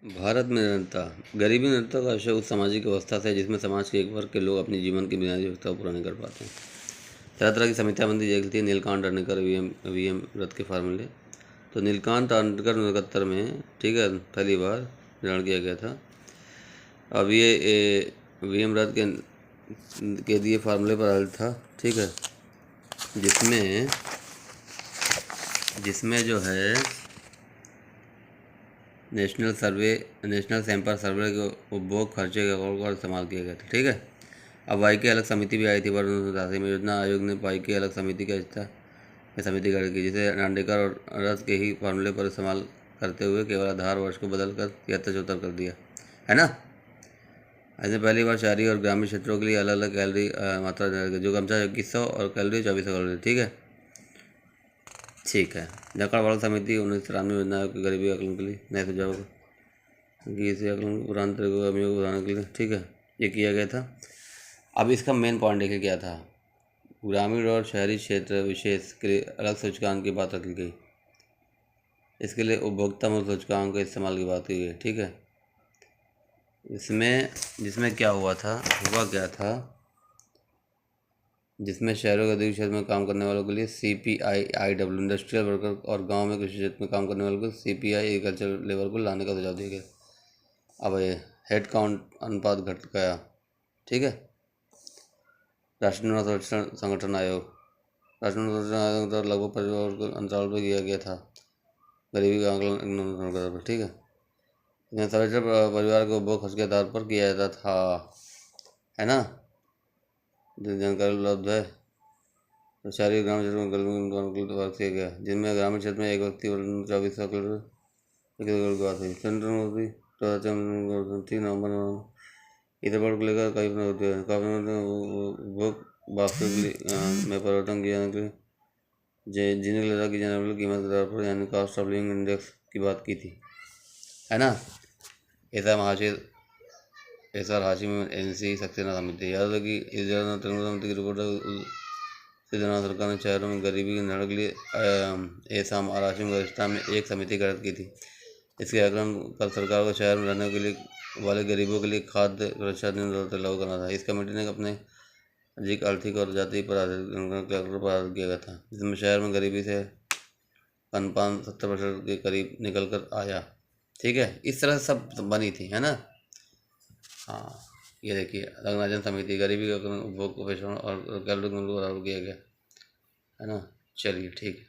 भारत में निरंतरता गरीबी निरंतरता का विषय उस सामाजिक अवस्था से है जिसमें समाज के एक वर्ग के लोग अपने जीवन की बुनियादी आवश्यकता को पूरा नहीं कर पाते हैं। तरह तरह की समितियाँ बनती जाती है। नीलकांत अर्णकर वी एम व्रत के फार्मूले। तो नीलकांत अर्णकर 1971 में, ठीक है, पहली बार निर्माण किया गया था। अब ये वी एम व्रत के दिए फार्मूले पर आधारित था, ठीक है, जिसमें जिसमें जो है नेशनल सैंपल सर्वे के उपभोग खर्चे के आंकड़ों का इस्तेमाल किया गया था, ठीक है। अब वाई की अलग समिति भी आई थी वर्ष 1987 में। योजना आयोग ने वाई की अलग समिति का समिति गठित की, जिसे नांडेकर और रस के ही फार्मूले पर इस्तेमाल करते हुए केवल आधार वर्ष को बदल कर 73-74 कर दिया, है ना। ऐसे पहली बार शहरी और ग्रामीण क्षेत्रों के लिए अलग अलग कैलोरी मात्रा निर्धारित की, जो क्रमशः 2100 और कैलोरी 2400 कैलोरी, ठीक है। ठीक है। जकड़वाल समिति 1993 योजना आयोग की गरीबी आकलन के लिए नए सुझाव कि इसे आकलन को पुराने तरीकों का उपयोग बढ़ाने के लिए, ठीक है, ये किया गया था। अब इसका मेन पॉइंट देखिए क्या था। ग्रामीण और शहरी क्षेत्र विशेष के लिए अलग सूचकांक की बात रखी गई। इसके लिए उपभोक्ता मूल्य सूचकांक के इस्तेमाल की बात की गई, ठीक है। जिसमें क्या हुआ क्या था, जिसमें शहरों के अधिक क्षेत्र में काम करने वालों के लिए CPI-IW इंडस्ट्रियल वर्कर और गांव में कृषि क्षेत्र में काम करने वालों को CPI एग्रीकल्चर लेबर को लाने का सुझाव दिया गया। अब ये हेड काउंट अनुपात घट गया, ठीक है। राष्ट्रीय सर्वेक्षण संगठन आयोग द्वारा लगभग परिवार अंतराल पर किया गया था गरीबी का आंकलन, ठीक है। इसमें सर्वेक्षण परिवार के उपभोग खर्च के आधार पर किया जाता था, है ना, जो जानकारी उपलब्ध है। तो शहरी ग्रामीण क्षेत्र में गरीबी वर्ग किया गया, जिनमें ग्रामीण क्षेत्र में एक व्यक्ति 2400 की बात हुई। नवंबर इधर बढ़ को लेकर कई उपभोग वास्तविक में परिवर्तन किया जाने के लिए जिन्हें लगा की जाने वाली कीमत के आधार पर, यानी कॉस्ट ऑफ लिविंग इंडेक्स की बात की थी, है ना। ऐसा हाशिम NC सक्सेना समिति। याद है कि इस समिति की रिपोर्ट सरकार ने शहरों में गरीबी के निवारण के लिए एसाम और हाशिम वरिष्ठता में एक समिति गठित की थी। इसके आकलन पर सरकार को शहर में रहने के लिए वाले गरीबों के लिए खाद्य सुरक्षा नियम लागू करना था। इस कमेटी ने अपने सामाजिक, आर्थिक और जाति पर आधारित किया गया था, जिसमें शहर में गरीबी से 70% के करीब निकल कर आया, ठीक है। इस तरह से सब बनी थी, है ना। हाँ, ये देखिए, रंगनाजन समिति गरीबी का उपभोग को पेशों और कैलोरी को किया गया, है ना। चलिए, ठीक है।